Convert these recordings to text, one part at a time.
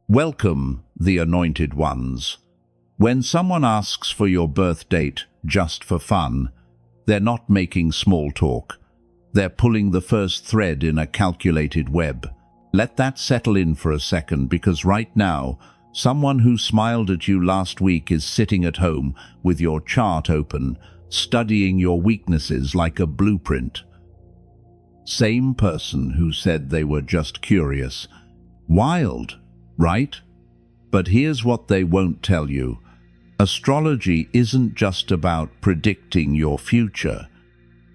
Welcome, the anointed ones. When someone asks for your birth date just for fun, they're not making small talk. They're pulling the first thread in a calculated web. Let that settle in for a second, because right now, someone who smiled at you last week is sitting at home with your chart open, studying your weaknesses like a blueprint. Same person who said they were just curious. Wild, right? But here's what they won't tell you. Astrology isn't just about predicting your future.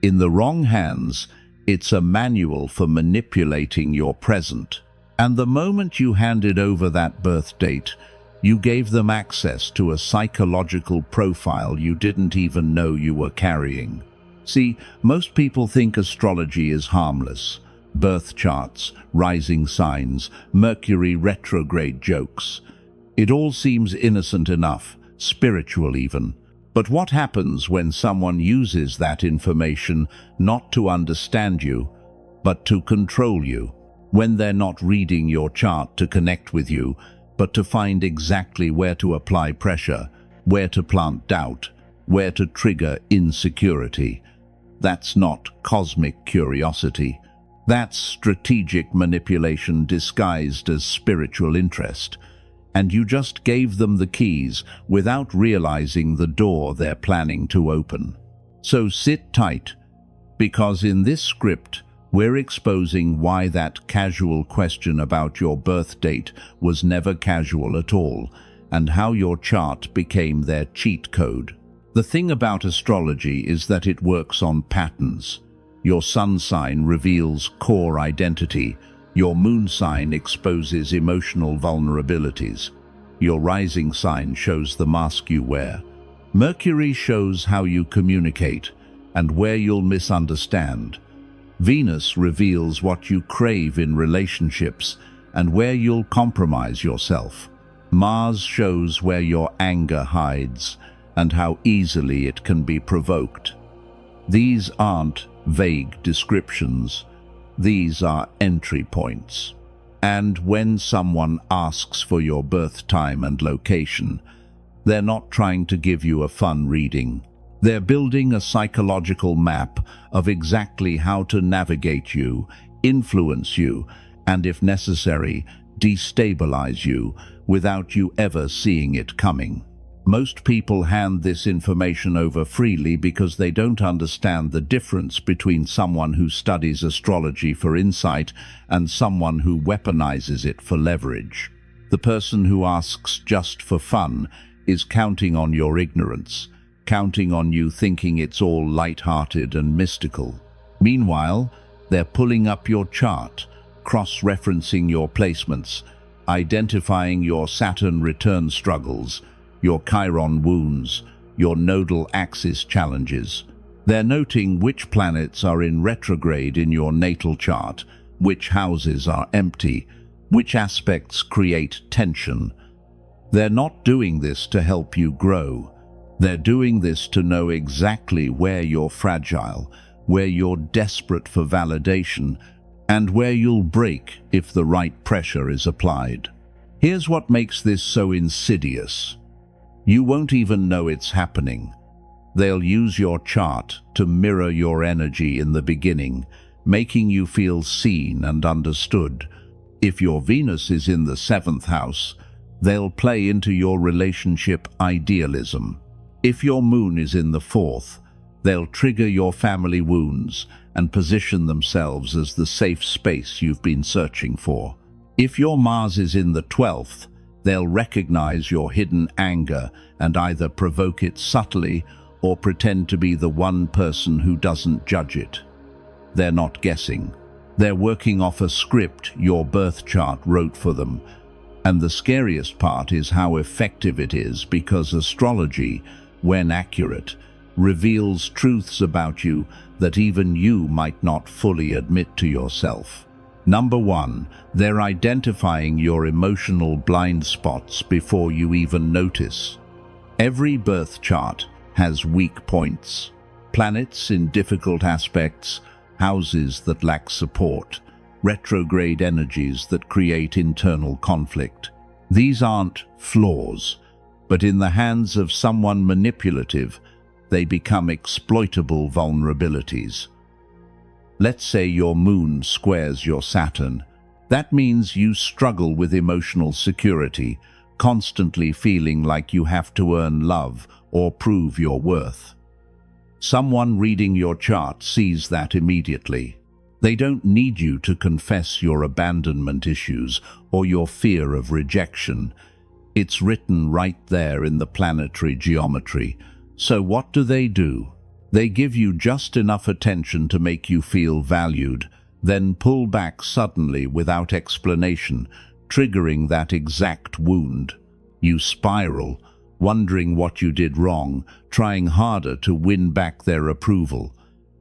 In the wrong hands, it's a manual for manipulating your present. And the moment you handed over that birth date, you gave them access to a psychological profile you didn't even know you were carrying. See, most people think astrology is harmless. Birth charts, rising signs, Mercury retrograde jokes. It all seems innocent enough, spiritual even. But what happens when someone uses that information not to understand you, but to control you? When they're not reading your chart to connect with you, but to find exactly where to apply pressure, where to plant doubt, where to trigger insecurity. That's not cosmic curiosity. That's strategic manipulation disguised as spiritual interest. And you just gave them the keys without realizing the door they're planning to open. So sit tight, because in this script, we're exposing why that casual question about your birth date was never casual at all, and how your chart became their cheat code. The thing about astrology is that it works on patterns. Your sun sign reveals core identity. Your moon sign exposes emotional vulnerabilities. Your rising sign shows the mask you wear. Mercury shows how you communicate and where you'll misunderstand. Venus reveals what you crave in relationships and where you'll compromise yourself. Mars shows where your anger hides and how easily it can be provoked. These aren't vague descriptions. These are entry points. And when someone asks for your birth time and location, they're not trying to give you a fun reading. They're building a psychological map of exactly how to navigate you, influence you, and if necessary, destabilize you without you ever seeing it coming. Most people hand this information over freely because they don't understand the difference between someone who studies astrology for insight and someone who weaponizes it for leverage. The person who asks just for fun is counting on your ignorance, counting on you thinking it's all light-hearted and mystical. Meanwhile, they're pulling up your chart, cross-referencing your placements, identifying your Saturn return struggles, your Chiron wounds, your nodal axis challenges. They're noting which planets are in retrograde in your natal chart, which houses are empty, which aspects create tension. They're not doing this to help you grow. They're doing this to know exactly where you're fragile, where you're desperate for validation, and where you'll break if the right pressure is applied. Here's what makes this so insidious. You won't even know it's happening. They'll use your chart to mirror your energy in the beginning, making you feel seen and understood. If your Venus is in the 7th house, they'll play into your relationship idealism. If your moon is in the 4th, they'll trigger your family wounds and position themselves as the safe space you've been searching for. If your Mars is in the 12th, they'll recognize your hidden anger and either provoke it subtly or pretend to be the one person who doesn't judge it. They're not guessing. They're working off a script your birth chart wrote for them. And the scariest part is how effective it is, because astrology, when accurate, reveals truths about you that even you might not fully admit to yourself. Number 1, they're identifying your emotional blind spots before you even notice. Every birth chart has weak points, planets in difficult aspects, houses that lack support, retrograde energies that create internal conflict. These aren't flaws, but in the hands of someone manipulative, they become exploitable vulnerabilities. Let's say your moon squares your Saturn. That means you struggle with emotional security, constantly feeling like you have to earn love or prove your worth. Someone reading your chart sees that immediately. They don't need you to confess your abandonment issues or your fear of rejection. It's written right there in the planetary geometry. So what do? They give you just enough attention to make you feel valued, then pull back suddenly without explanation, triggering that exact wound. You spiral, wondering what you did wrong, trying harder to win back their approval.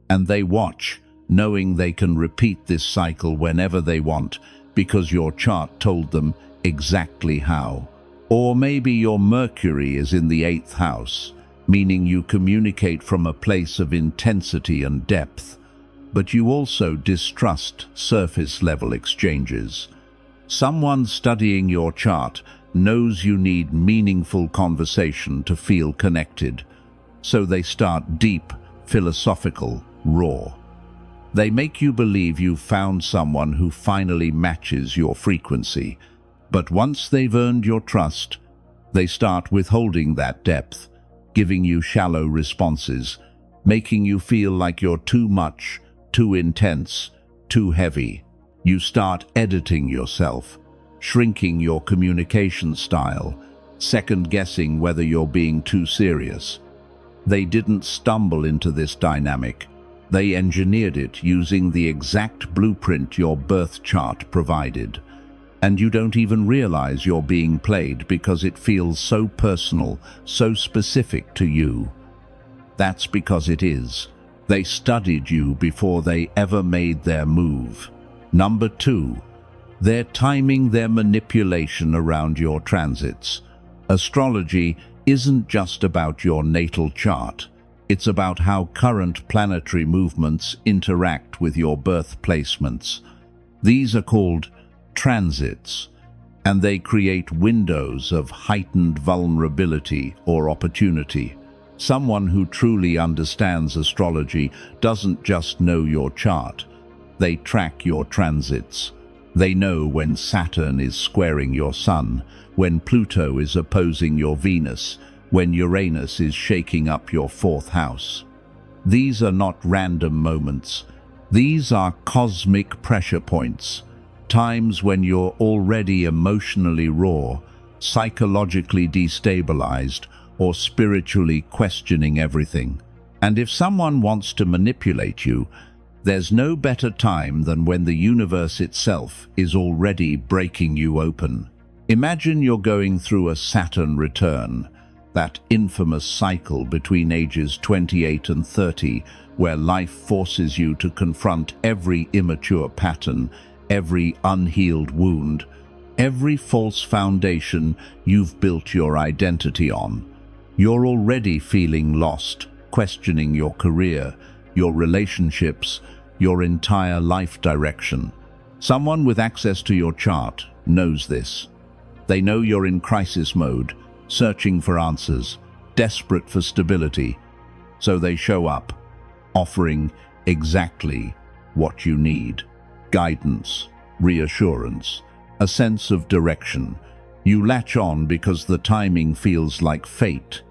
And they watch, knowing they can repeat this cycle whenever they want, because your chart told them exactly how. Or maybe your Mercury is in the 8th house, meaning you communicate from a place of intensity and depth, but you also distrust surface-level exchanges. Someone studying your chart knows you need meaningful conversation to feel connected, so they start deep, philosophical, raw. They make you believe you've found someone who finally matches your frequency, but once they've earned your trust, they start withholding that depth, giving you shallow responses, making you feel like you're too much, too intense, too heavy. You start editing yourself, shrinking your communication style, second-guessing whether you're being too serious. They didn't stumble into this dynamic. They engineered it using the exact blueprint your birth chart provided. And you don't even realize you're being played because it feels so personal, so specific to you. That's because it is. They studied you before they ever made their move. Number 2, they're timing their manipulation around your transits. Astrology isn't just about your natal chart. It's about how current planetary movements interact with your birth placements. These are called transits, and they create windows of heightened vulnerability or opportunity. Someone who truly understands astrology doesn't just know your chart. They track your transits. They know when Saturn is squaring your Sun, when Pluto is opposing your Venus, when Uranus is shaking up your 4th house. These are not random moments. These are cosmic pressure points. Times when you're already emotionally raw, psychologically destabilized, or spiritually questioning everything. And if someone wants to manipulate you, there's no better time than when the universe itself is already breaking you open. Imagine you're going through a Saturn return, that infamous cycle between ages 28 and 30, where life forces you to confront every immature pattern, every unhealed wound, every false foundation you've built your identity on. You're already feeling lost, questioning your career, your relationships, your entire life direction. Someone with access to your chart knows this. They know you're in crisis mode, searching for answers, desperate for stability, so they show up, offering exactly what you need. Guidance, reassurance, a sense of direction. You latch on because the timing feels like fate,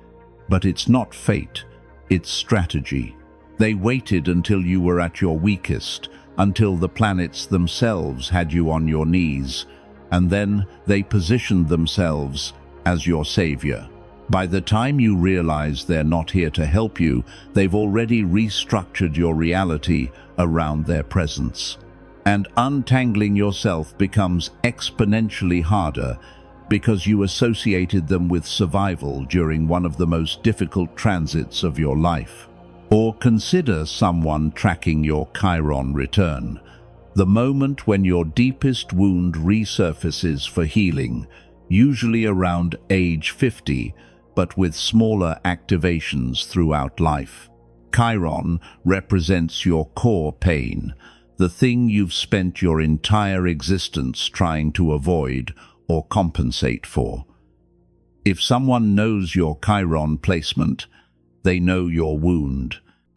but it's not fate, it's strategy. They waited until you were at your weakest, until the planets themselves had you on your knees, and then they positioned themselves as your savior. By the time you realize they're not here to help you, they've already restructured your reality around their presence. And untangling yourself becomes exponentially harder because you associated them with survival during one of the most difficult transits of your life. Or consider someone tracking your Chiron return, the moment when your deepest wound resurfaces for healing, usually around age 50, but with smaller activations throughout life. Chiron represents your core pain, the thing you've spent your entire existence trying to avoid or compensate for. If someone knows your Chiron placement, they know your wound.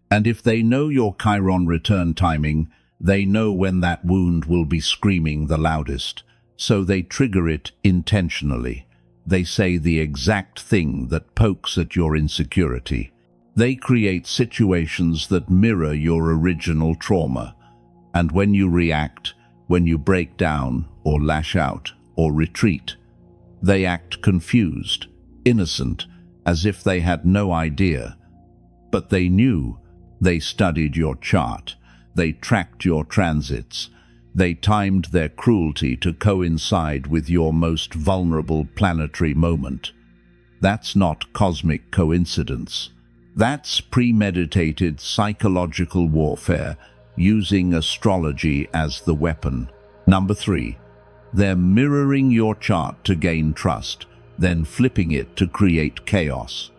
And if they know your Chiron return timing, they know when that wound will be screaming the loudest. So they trigger it intentionally. They say the exact thing that pokes at your insecurity. They create situations that mirror your original trauma. And when you react, when you break down or lash out or retreat, they act confused, innocent, as if they had no idea. But they knew. They studied your chart. They tracked your transits. They timed their cruelty to coincide with your most vulnerable planetary moment. That's not cosmic coincidence. That's premeditated psychological warfare, using astrology as the weapon. Number 3. They're mirroring your chart to gain trust, then flipping it to create chaos.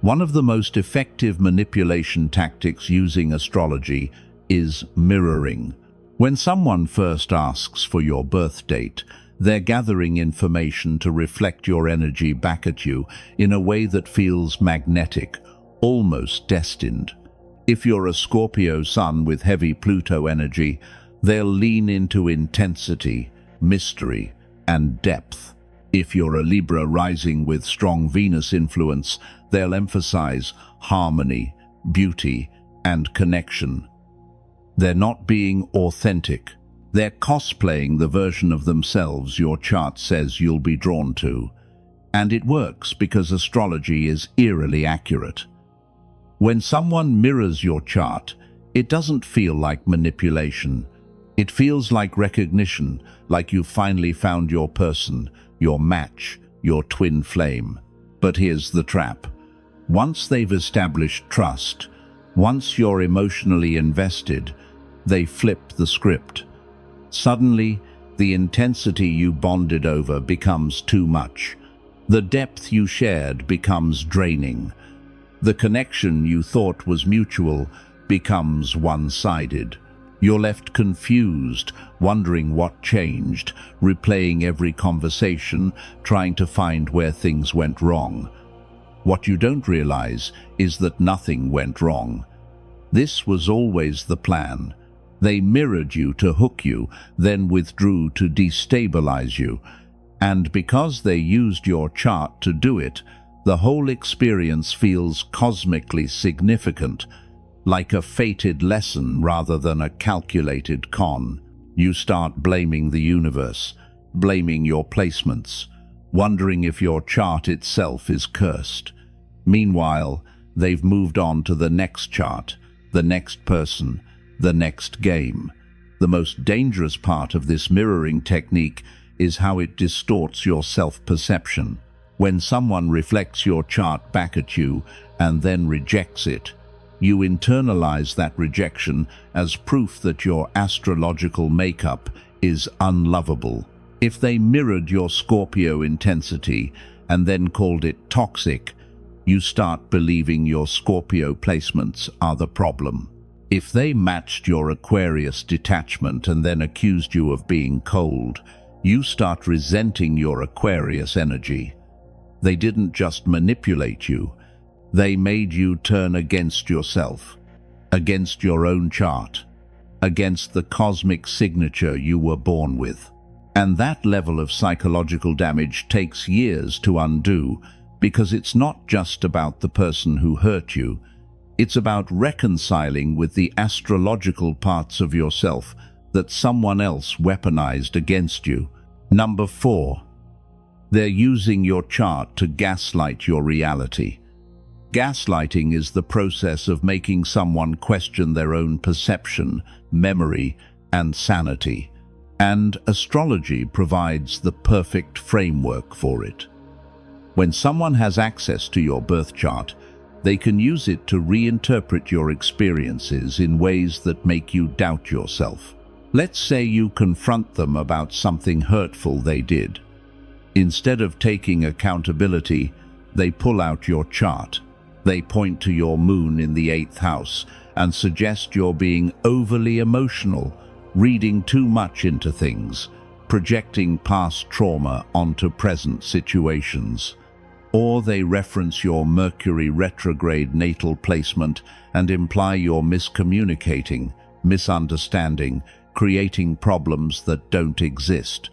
One of the most effective manipulation tactics using astrology is mirroring. When someone first asks for your birth date, they're gathering information to reflect your energy back at you in a way that feels magnetic, almost destined. If you're a Scorpio sun with heavy Pluto energy, they'll lean into intensity, mystery, and depth. If you're a Libra rising with strong Venus influence, they'll emphasize harmony, beauty, and connection. They're not being authentic. They're cosplaying the version of themselves your chart says you'll be drawn to. And it works because astrology is eerily accurate. When someone mirrors your chart, it doesn't feel like manipulation. It feels like recognition, like you've finally found your person, your match, your twin flame. But here's the trap. Once they've established trust, once you're emotionally invested, they flip the script. Suddenly, the intensity you bonded over becomes too much. The depth you shared becomes draining. The connection you thought was mutual becomes one-sided. You're left confused, wondering what changed, replaying every conversation, trying to find where things went wrong. What you don't realize is that nothing went wrong. This was always the plan. They mirrored you to hook you, then withdrew to destabilize you. And because they used your chart to do it, the whole experience feels cosmically significant, like a fated lesson rather than a calculated con. You start blaming the universe, blaming your placements, wondering if your chart itself is cursed. Meanwhile, they've moved on to the next chart, the next person, the next game. The most dangerous part of this mirroring technique is how it distorts your self-perception. When someone reflects your chart back at you and then rejects it, you internalize that rejection as proof that your astrological makeup is unlovable. If they mirrored your Scorpio intensity and then called it toxic, you start believing your Scorpio placements are the problem. If they matched your Aquarius detachment and then accused you of being cold, you start resenting your Aquarius energy. They didn't just manipulate you. They made you turn against yourself, against your own chart, against the cosmic signature you were born with. And that level of psychological damage takes years to undo, because it's not just about the person who hurt you. It's about reconciling with the astrological parts of yourself that someone else weaponized against you. Number 4. They're using your chart to gaslight your reality. Gaslighting is the process of making someone question their own perception, memory, and sanity. And astrology provides the perfect framework for it. When someone has access to your birth chart, they can use it to reinterpret your experiences in ways that make you doubt yourself. Let's say you confront them about something hurtful they did. Instead of taking accountability, they pull out your chart. They point to your moon in the 8th house and suggest you're being overly emotional, reading too much into things, projecting past trauma onto present situations. Or they reference your Mercury retrograde natal placement and imply you're miscommunicating, misunderstanding, creating problems that don't exist.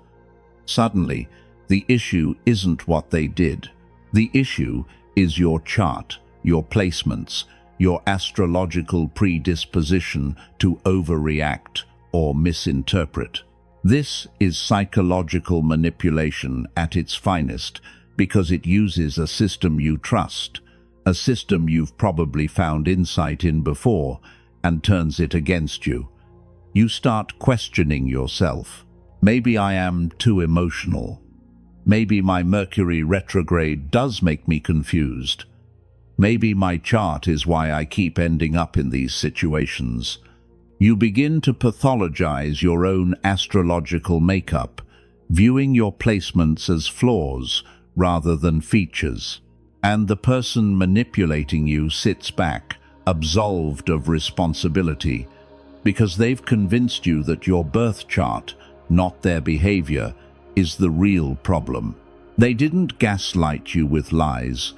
Suddenly, the issue isn't what they did. The issue is your chart, your placements, your astrological predisposition to overreact or misinterpret. This is psychological manipulation at its finest, because it uses a system you trust, a system you've probably found insight in before, and turns it against you. You start questioning yourself. Maybe I am too emotional. Maybe my Mercury retrograde does make me confused. Maybe my chart is why I keep ending up in these situations. You begin to pathologize your own astrological makeup, viewing your placements as flaws rather than features. And the person manipulating you sits back, absolved of responsibility, because they've convinced you that your birth chart, not their behavior, is the real problem. They didn't gaslight you with lies.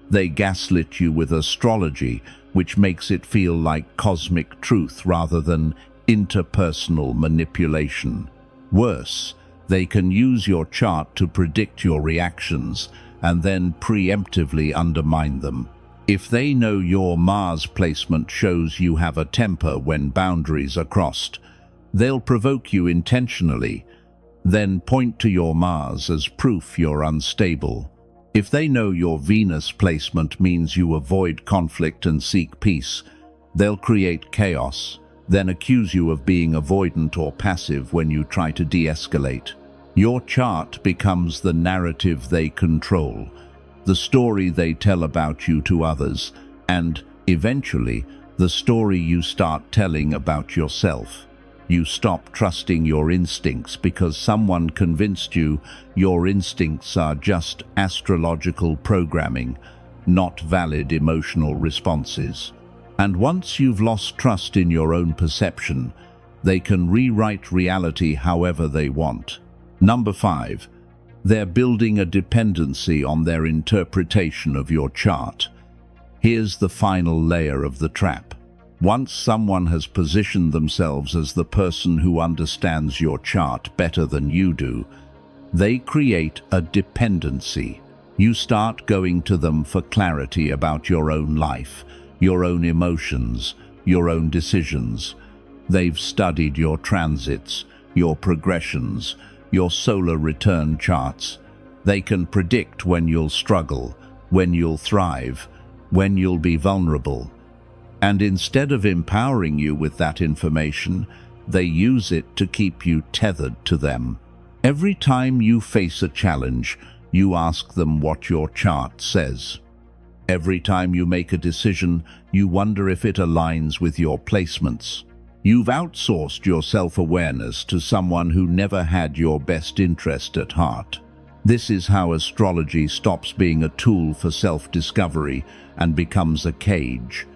They gaslit you with astrology, which makes it feel like cosmic truth rather than interpersonal manipulation. Worse, they can use your chart to predict your reactions and then preemptively undermine them. If they know your Mars placement shows you have a temper when boundaries are crossed, they'll provoke you intentionally, then point to your Mars as proof you're unstable. If they know your Venus placement means you avoid conflict and seek peace, they'll create chaos, then accuse you of being avoidant or passive when you try to de-escalate. Your chart becomes the narrative they control, the story they tell about you to others, and, eventually, the story you start telling about yourself. You stop trusting your instincts because someone convinced you your instincts are just astrological programming, not valid emotional responses. And once you've lost trust in your own perception, they can rewrite reality however they want. Number 5. They're building a dependency on their interpretation of your chart. Here's the final layer of the trap. Once someone has positioned themselves as the person who understands your chart better than you do, they create a dependency. You start going to them for clarity about your own life, your own emotions, your own decisions. They've studied your transits, your progressions, your solar return charts. They can predict when you'll struggle, when you'll thrive, when you'll be vulnerable. And instead of empowering you with that information, they use it to keep you tethered to them. Every time you face a challenge, you ask them what your chart says. Every time you make a decision, you wonder if it aligns with your placements. You've outsourced your self-awareness to someone who never had your best interest at heart. This is how astrology stops being a tool for self-discovery and becomes a cage.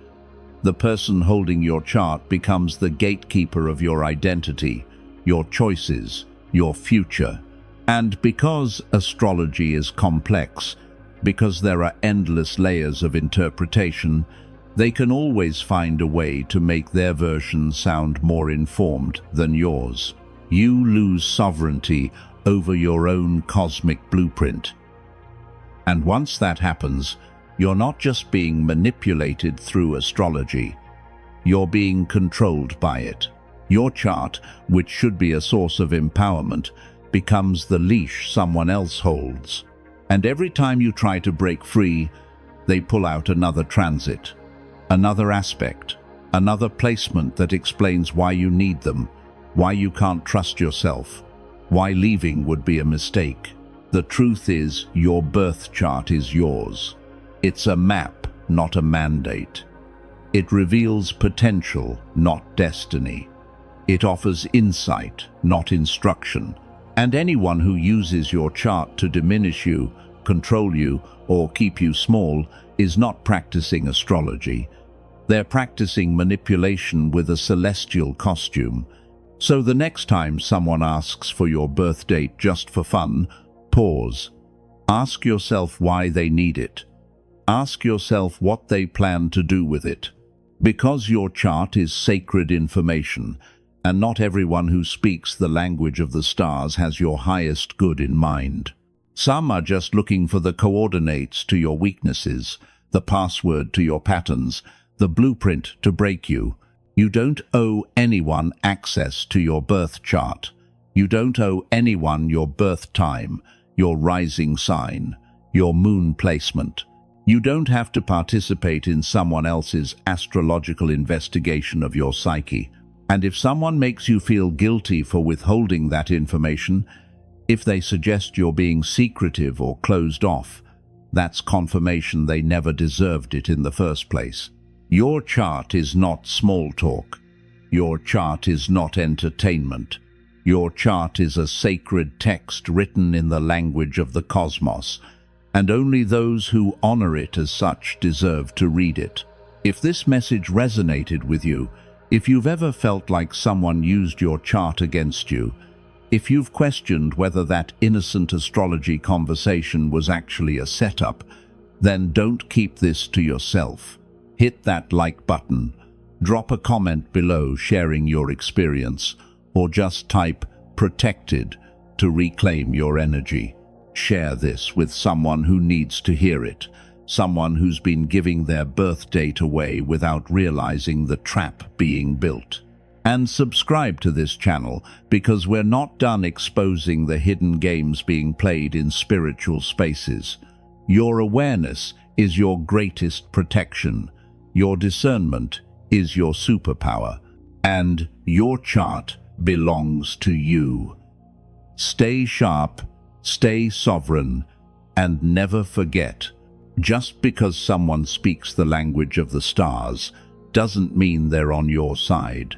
The person holding your chart becomes the gatekeeper of your identity, your choices, your future. And because astrology is complex, because there are endless layers of interpretation, they can always find a way to make their version sound more informed than yours. You lose sovereignty over your own cosmic blueprint. And once that happens, you're not just being manipulated through astrology, you're being controlled by it. Your chart, which should be a source of empowerment, becomes the leash someone else holds. And every time you try to break free, they pull out another transit, another aspect, another placement that explains why you need them, why you can't trust yourself, why leaving would be a mistake. The truth is, your birth chart is yours. It's a map, not a mandate. It reveals potential, not destiny. It offers insight, not instruction. And anyone who uses your chart to diminish you, control you, or keep you small is not practicing astrology. They're practicing manipulation with a celestial costume. So the next time someone asks for your birth date just for fun, pause. Ask yourself why they need it. Ask yourself what they plan to do with it. Because your chart is sacred information, and not everyone who speaks the language of the stars has your highest good in mind. Some are just looking for the coordinates to your weaknesses, the password to your patterns, the blueprint to break you. You don't owe anyone access to your birth chart. You don't owe anyone your birth time, your rising sign, your moon placement. You don't have to participate in someone else's astrological investigation of your psyche. And if someone makes you feel guilty for withholding that information, if they suggest you're being secretive or closed off, that's confirmation they never deserved it in the first place. Your chart is not small talk. Your chart is not entertainment. Your chart is a sacred text written in the language of the cosmos, and only those who honor it as such deserve to read it. If this message resonated with you, if you've ever felt like someone used your chart against you, if you've questioned whether that innocent astrology conversation was actually a setup, then don't keep this to yourself. Hit that like button, drop a comment below sharing your experience, or just type "protected" to reclaim your energy. Share this with someone who needs to hear it, someone who's been giving their birth date away without realizing the trap being built. And subscribe to this channel, because we're not done exposing the hidden games being played in spiritual spaces. Your awareness is your greatest protection. Your discernment is your superpower. And your chart belongs to you. Stay sharp, stay sovereign, and never forget, just because someone speaks the language of the stars doesn't mean they're on your side.